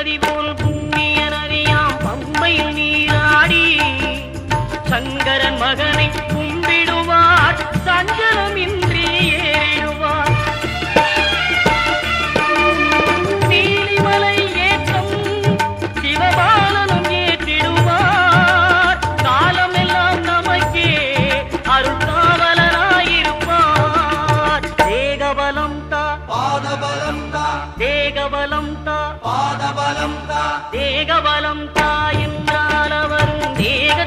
நதி போல் புண்ணிய நதியாம் பம்பையில் நீராடி சங்கரன் மகனை கும்பிடுவார் சஞ்சலமின்றி ஏறிடுவார். நீலிமலை ஏற்றம் சிவபாலனும் ஏற்றிடுவார். காலமெல்லாம் நமக்கே அருள்காவலனாயிருப்பார். தேகபலம் தா பாதபலம் தா தேகபலம் தா பாதபலம் தா தேகபலம் தா என்றால் அவரும் தேக